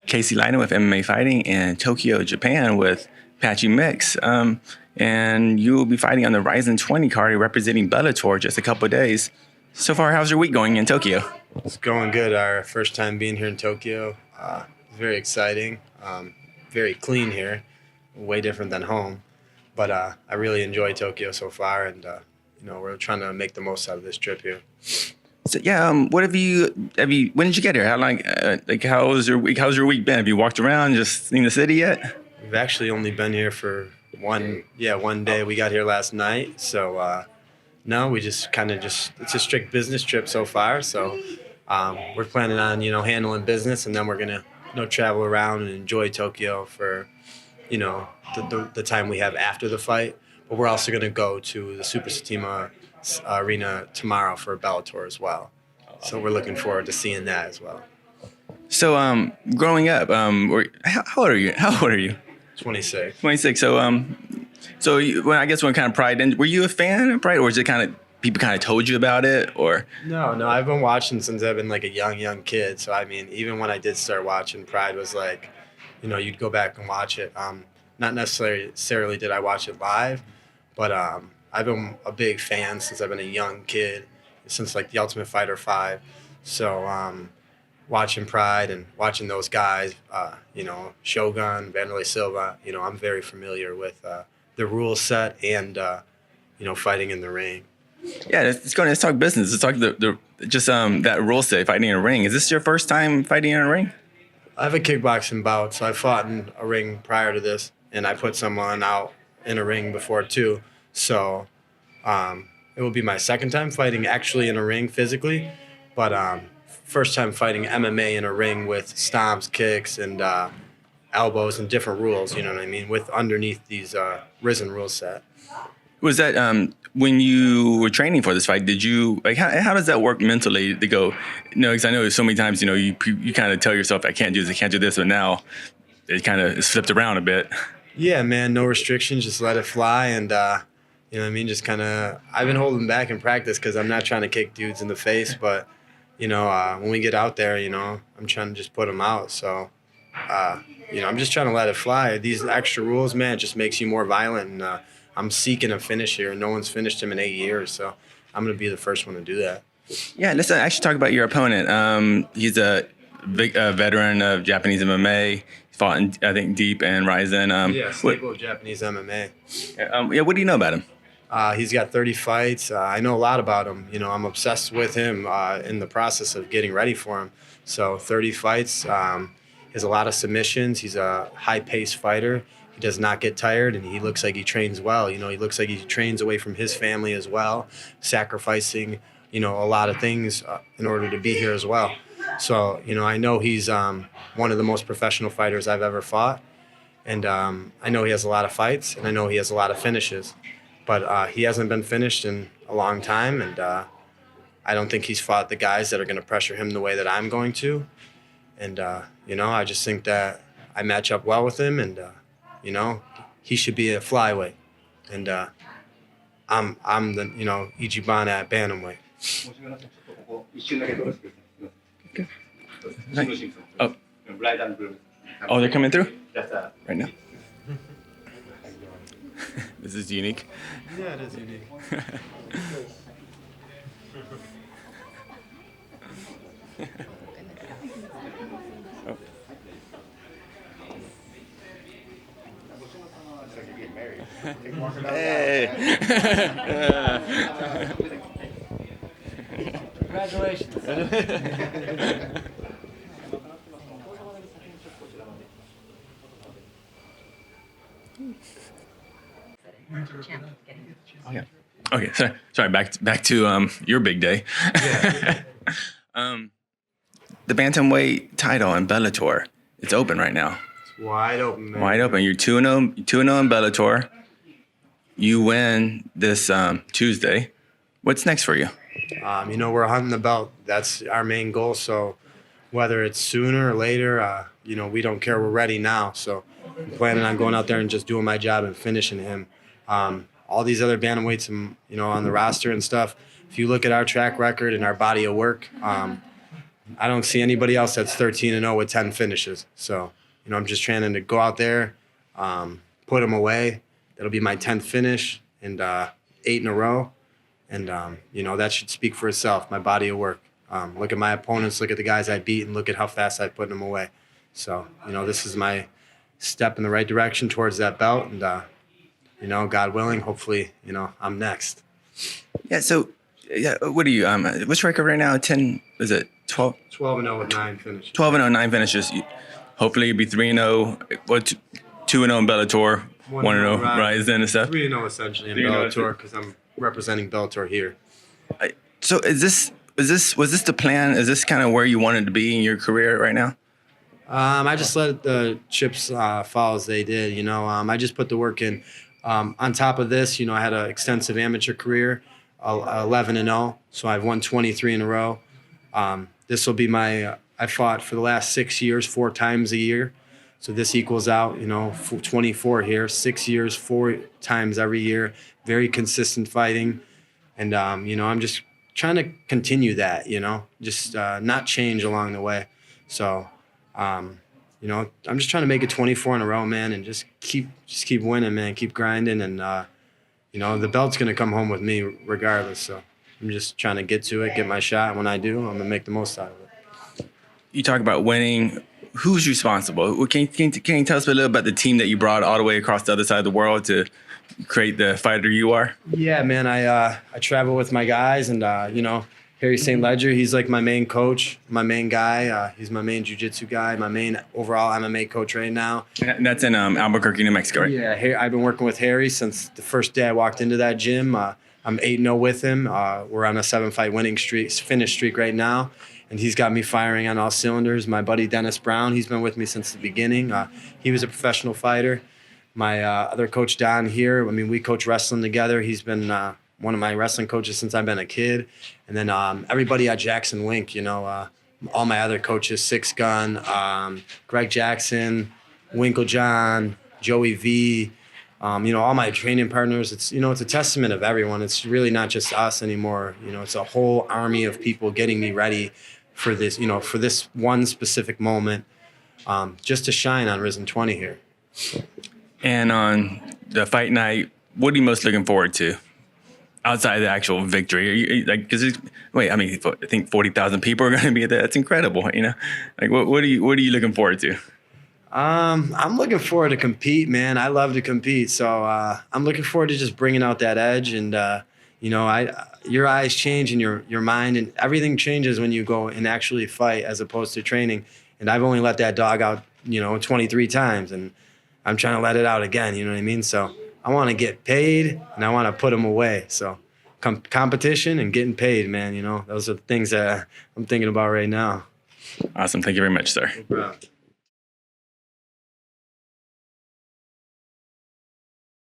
Casey Leiden with MMA Fighting in Tokyo, Japan with Patchy Mix. And you will be fighting on the RIZIN 20 card representing Bellator just a couple of days. So far, how's your week going in Tokyo? It's going good. Our first time being here in Tokyo. Very exciting. Very clean here. Way different than home. But I really enjoy Tokyo so far, and we're trying to make the most out of this trip here. So yeah, what have you? When did you get here? How was your week? How's your week been? Have you walked around, just seen the city yet? We've actually only been here for one day. We got here last night, so no, we just it's a strict business trip so far. So we're planning on handling business, and then we're gonna travel around and enjoy Tokyo for the time we have after the fight. But we're also gonna go to the Super Satima arena tomorrow for Bellator as well. So we're looking forward to seeing that as well. So growing up, how old are you? 26. 26. So when kind of Pride, were you a fan of Pride, or was it kind of people kind of told you about it, or? No, I've been watching since I've been like a young kid. So I mean, even when I did start watching, Pride was like, you'd go back and watch it. Not necessarily did I watch it live, but I've been a big fan since I've been a young kid, since like The Ultimate Fighter 5. So watching Pride and watching those guys, Shogun, Vanderlei Silva, I'm very familiar with the rule set and fighting in the ring. Yeah, let's talk business. Let's talk that rule set, fighting in a ring. Is this your first time fighting in a ring? I have a kickboxing bout, so I fought in a ring prior to this, and I put someone out in a ring before too. So it will be my second time fighting actually in a ring physically, but first time fighting MMA in a ring with stomps, kicks, and elbows and different rules, you know what I mean, with underneath these RIZIN rule set. Was that when you were training for this fight, did you, how does that work mentally to go, because I know so many times, you kind of tell yourself, I can't do this, but now it kind of is flipped around a bit. Yeah, man, no restrictions, just let it fly, and you know what I mean, just kind of, I've been holding back in practice because I'm not trying to kick dudes in the face, but, when we get out there, I'm trying to just put them out, so, I'm just trying to let it fly. These extra rules, man, it just makes you more violent, and I'm seeking a finish here. No one's finished him in 8 years, so I'm going to be the first one to do that. Yeah, let's actually talk about your opponent. He's a veteran of Japanese MMA. He fought in, I think, Deep and RIZIN. Staple of Japanese MMA. What do you know about him? He's got 30 fights. I know a lot about him. I'm obsessed with him in the process of getting ready for him. So 30 fights. He has a lot of submissions. He's a high-paced fighter. He does not get tired, and he looks like he trains well. He looks like he trains away from his family as well, sacrificing, a lot of things in order to be here as well. So, I know he's one of the most professional fighters I've ever fought, and I know he has a lot of fights, and I know he has a lot of finishes. But he hasn't been finished in a long time, and I don't think he's fought the guys that are going to pressure him the way that I'm going to. And, I just think that I match up well with him, and he should be a flyweight, and I'm the Ichiban at bantamweight. Oh, they're coming through right now. This is unique. Yeah, it is unique. Hey. Congratulations. Oh, yeah. Okay, sorry. Back to your big day. Yeah. The bantamweight title in Bellator, it's open right now. It's wide open, man. Wide open. You're 2-0 in Bellator. You win this Tuesday. What's next for you? We're hunting the belt. That's our main goal. So whether it's sooner or later, we don't care. We're ready now. So I'm planning on going out there and just doing my job and finishing him. All these other bantamweights, on the roster and stuff, if you look at our track record and our body of work, I don't see anybody else that's 13-0 with 10 finishes. So, I'm just trying to go out there, put them away. That'll be my 10th finish and 8 in a row. And, that should speak for itself, my body of work. Look at my opponents, look at the guys I beat, and look at how fast I put them away. So, this is my step in the right direction towards that belt. And, God willing, hopefully, I'm next. Yeah. So, what are you? What's your record right now? 10? Is it 12? 12-0 with 9 finishes. 12-0, 9 finishes. Hopefully, you'll be 3-0. What? 2-0 in Bellator. 1-0 RIZIN and stuff. 3-0 essentially in Bellator because I'm representing Bellator here. So, was this the plan? Is this kind of where you wanted to be in your career right now? I just let the chips fall as they did. I just put the work in. On top of this, I had an extensive amateur career, 11-0, so I've won 23 in a row. This will be I fought for the last 6 years, 4 times a year. So this equals out, 24 here, 6 years, 4 times every year, very consistent fighting. And, I'm just trying to continue that, just not change along the way. So, I'm just trying to make it 24 in a row, man, and just keep winning, man, keep grinding. And, the belt's going to come home with me regardless. So I'm just trying to get to it, get my shot. When I do, I'm going to make the most out of it. You talk about winning. Who's responsible? Can you tell us a little about the team that you brought all the way across the other side of the world to create the fighter you are? Yeah, man. I travel with my guys, and Harry St. Ledger, he's like my main coach, my main guy. He's my main jiu-jitsu guy, my main overall MMA coach right now. And that's in Albuquerque, New Mexico, right? Yeah, I've been working with Harry since the first day I walked into that gym. I'm 8-0 with him. We're on a 7-fight winning finish streak right now. And he's got me firing on all cylinders. My buddy Dennis Brown, he's been with me since the beginning. He was a professional fighter. My other coach, Don, here, we coach wrestling together. He's been one of my wrestling coaches since I've been a kid. And then everybody at Jackson Wink, all my other coaches, Six Gun, Greg Jackson, Winkle John, Joey V, all my training partners. It's, it's a testament of everyone. It's really not just us anymore. It's a whole army of people getting me ready for this, for this one specific moment, just to shine on RIZIN 20 here. And on the fight night, what are you most looking forward to outside of the actual victory? Are you, I think 40,000 people are going to be there. That's incredible. What are you looking forward to? I'm looking forward to compete, man. I love to compete. So, I'm looking forward to just bringing out that edge and, your eyes change and your mind and everything changes when you go and actually fight as opposed to training. And I've only let that dog out, 23 times, and I'm trying to let it out again. You know what I mean? So I want to get paid and I want to put them away. So competition and getting paid, man, those are the things that I'm thinking about right now. Awesome. Thank you very much, sir. No problem.